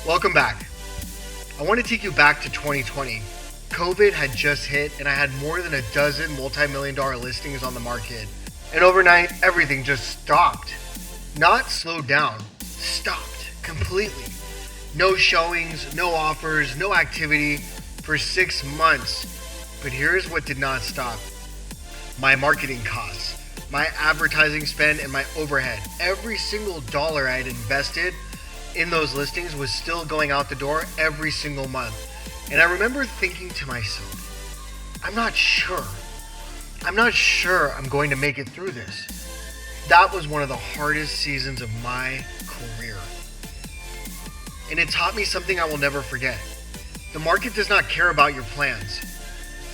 Welcome back. I want to take you back to 2020. COVID had just hit and I had more than a dozen multi-million-dollar listings on the market. And overnight, everything just stopped. Not slowed down, stopped completely. No showings, no offers, no activity for 6 months. But here's what did not stop. My marketing costs, my advertising spend, and my overhead. Every single dollar I had invested in those listings was still going out the door every single month. And I remember thinking to myself, I'm not sure I'm going to make it through this. That was one of the hardest seasons of my career. And it taught me something I will never forget. The market does not care about your plans.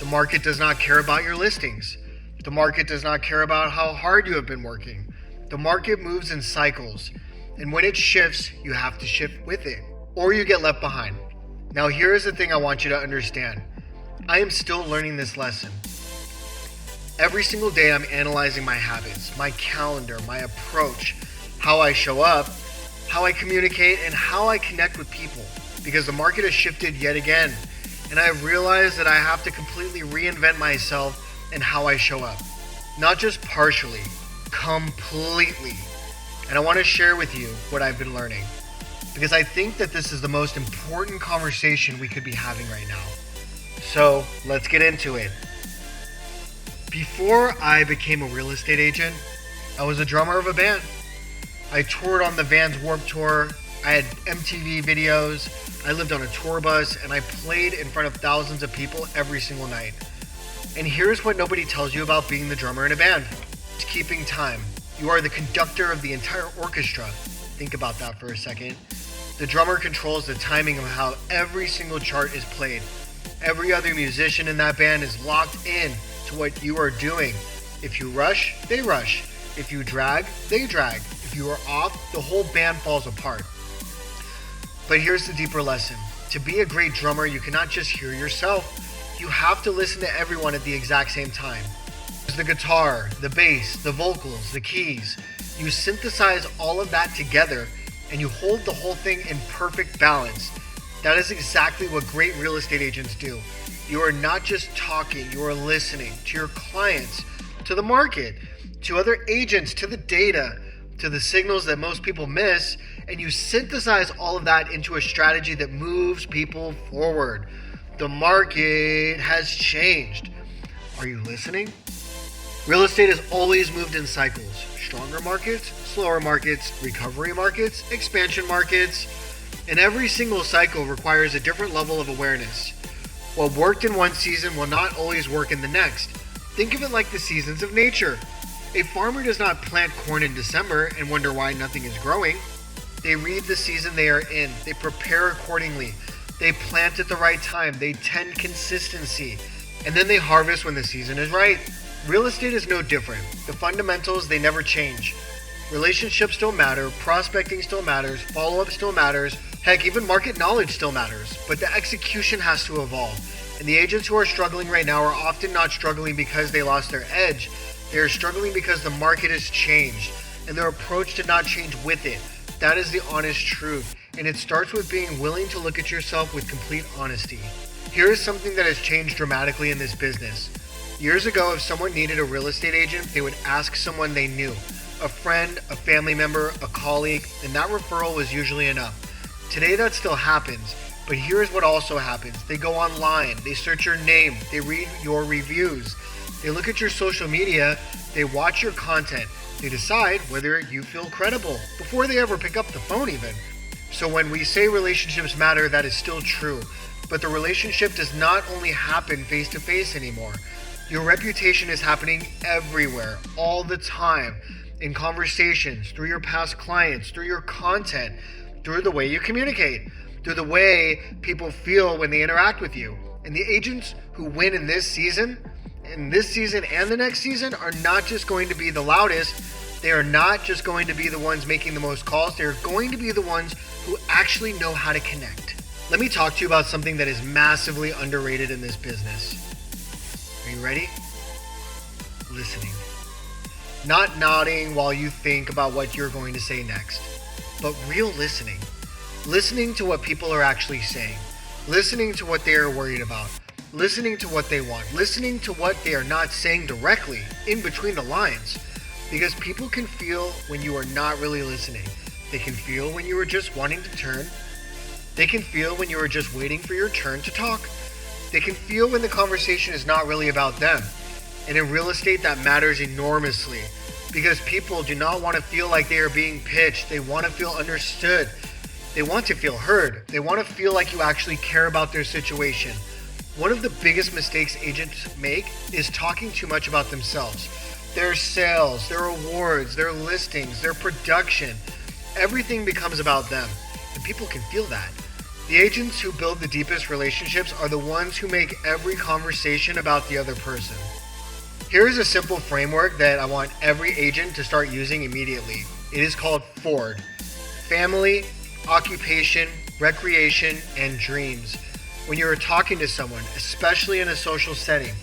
The market does not care about your listings. The market does not care about how hard you have been working. The market moves in cycles. And when it shifts, you have to shift with it, or you get left behind. Now, here's the thing I want you to understand. I am still learning this lesson. Every single day, I'm analyzing my habits, my calendar, my approach, how I show up, how I communicate, and how I connect with people. Because the market has shifted yet again. And I have realized that I have to completely reinvent myself and how I show up. Not just partially, completely. And I want to share with you what I've been learning, because I think that this is the most important conversation we could be having right now. So let's get into it. Before I became a real estate agent, I was a drummer of a band. I toured on the Vans Warped Tour. I had MTV videos. I lived on a tour bus, and I played in front of thousands of people every single night. And here's what nobody tells you about being the drummer in a band. It's keeping time. You are the conductor of the entire orchestra. Think about that for a second. The drummer controls the timing of how every single chart is played. Every other musician in that band is locked in to what you are doing. If you rush, they rush. If you drag, they drag. If you are off, the whole band falls apart. But here's the deeper lesson. To be a great drummer, you cannot just hear yourself. You have to listen to everyone at the exact same time. The guitar, the bass, the vocals, the keys. You synthesize all of that together and you hold the whole thing in perfect balance. That is exactly what great real estate agents do. You are not just talking, you are listening to your clients, to the market, to other agents, to the data, to the signals that most people miss, and you synthesize all of that into a strategy that moves people forward. The market has changed. Are you listening? Real estate has always moved in cycles. Stronger markets, slower markets, recovery markets, expansion markets. And every single cycle requires a different level of awareness. What worked in one season will not always work in the next. Think of it like the seasons of nature. A farmer does not plant corn in December and wonder why nothing is growing. They read the season they are in. They prepare accordingly. They plant at the right time. They tend consistency. And then they harvest when the season is right. Real estate is no different. The fundamentals, they never change. Relationships still matter, prospecting still matters, follow-up still matters, heck, even market knowledge still matters, but the execution has to evolve. And the agents who are struggling right now are often not struggling because they lost their edge. They are struggling because the market has changed, and their approach did not change with it. That is the honest truth, and it starts with being willing to look at yourself with complete honesty. Here is something that has changed dramatically in this business. Years ago, if someone needed a real estate agent, they would ask someone they knew, a friend, a family member, a colleague, and that referral was usually enough. Today, that still happens, but here's what also happens. They go online, they search your name, they read your reviews, they look at your social media, they watch your content, they decide whether you feel credible before they ever pick up the phone even. So when we say relationships matter, that is still true, but the relationship does not only happen face-to-face anymore. Your reputation is happening everywhere, all the time, in conversations, through your past clients, through your content, through the way you communicate, through the way people feel when they interact with you. And the agents who win in this season and the next season are not just going to be the loudest. They are not just going to be the ones making the most calls. They're going to be the ones who actually know how to connect. Let me talk to you about something that is massively underrated in this business. Are you ready? Listening. Not nodding while you think about what you're going to say next, but real listening. listening to what people are actually saying, listening to what they are worried about, listening to what they want, listening to what they are not saying directly in between the lines. Because people can feel when you are not really listening. They can feel when you are just wanting to turn. They can feel when you are just waiting for your turn to talk. They can feel when the conversation is not really about them. And in real estate, that matters enormously. Because people do not want to feel like they are being pitched. They want to feel understood. They want to feel heard. They want to feel like you actually care about their situation. One of the biggest mistakes agents make is talking too much about themselves. Their sales, their awards, their listings, their production. Everything becomes about them. And people can feel that. The agents who build the deepest relationships are the ones who make every conversation about the other person. Here's a simple framework that I want every agent to start using immediately. It is called FORD. Family, occupation, recreation, and dreams. When you are talking to someone, especially in a social setting,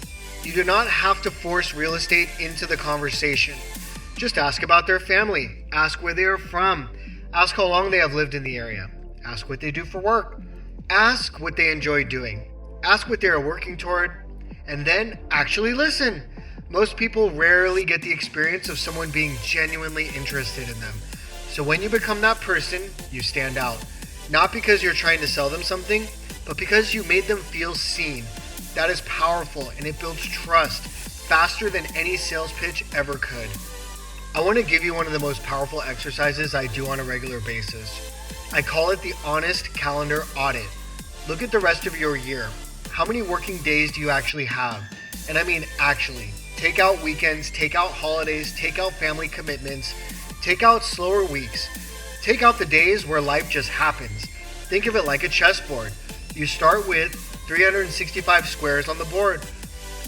you do not have to force real estate into the conversation. Just ask about their family. Ask where they are from. Ask how long they have lived in the area. Ask what they do for work. Ask what they enjoy doing. Ask what they are working toward. And then actually listen. Most people rarely get the experience of someone being genuinely interested in them. So when you become that person, you stand out. Not because you're trying to sell them something, but because you made them feel seen. That is powerful, and it builds trust faster than any sales pitch ever could. I want to give you one of the most powerful exercises I do on a regular basis. I call it the honest calendar audit. Look at the rest of your year. How many working days do you actually have? And I mean actually. Take out weekends, take out holidays, take out family commitments, take out slower weeks. Take out the days where life just happens. Think of it like a chessboard. You start with 365 squares on the board,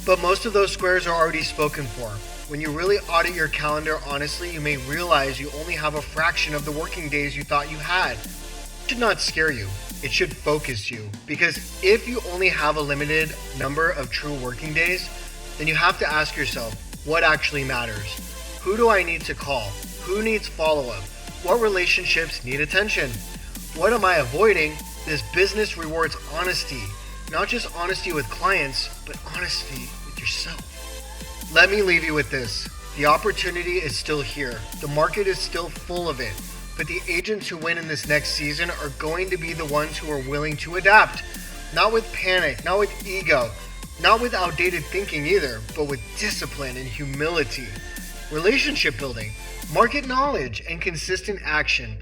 but most of those squares are already spoken for. When you really audit your calendar honestly, you may realize you only have a fraction of the working days you thought you had. It should not scare you. It should focus you. Because if you only have a limited number of true working days, then you have to ask yourself, what actually matters? Who do I need to call? Who needs follow-up? What relationships need attention? What am I avoiding? This business rewards honesty. Not just honesty with clients, but honesty with yourself. Let me leave you with this. The opportunity is still here. The market is still full of it. But the agents who win in this next season are going to be the ones who are willing to adapt. Not with panic, not with ego, not with outdated thinking either, but with discipline and humility. Relationship building, market knowledge, and consistent action.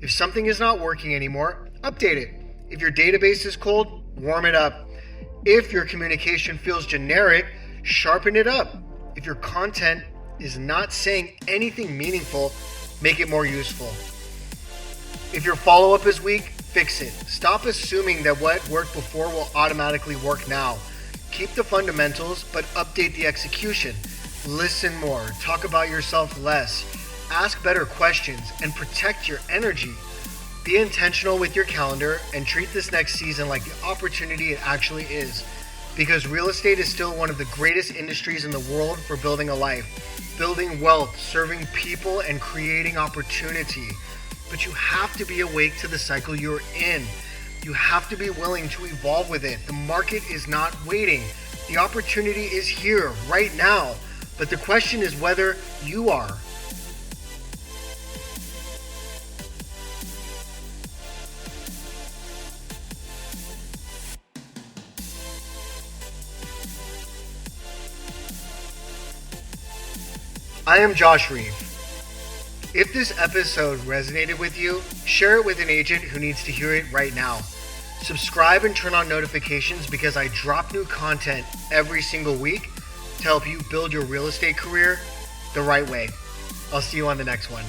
If something is not working anymore, update it. If your database is cold, warm it up. If your communication feels generic, sharpen it up. If your content is not saying anything meaningful, make it more useful. If your follow-up is weak, fix it. Stop assuming that what worked before will automatically work now. Keep the fundamentals, but update the execution. Listen more, talk about yourself less, ask better questions, and protect your energy. Be intentional with your calendar and treat this next season like the opportunity it actually is. Because real estate is still one of the greatest industries in the world for building a life, building wealth, serving people, and creating opportunity. But you have to be awake to the cycle you're in. You have to be willing to evolve with it. The market is not waiting. The opportunity is here right now. But the question is whether you are. I am Josh Reef. If this episode resonated with you, share it with an agent who needs to hear it right now. Subscribe and turn on notifications because I drop new content every single week to help you build your real estate career the right way. I'll see you on the next one.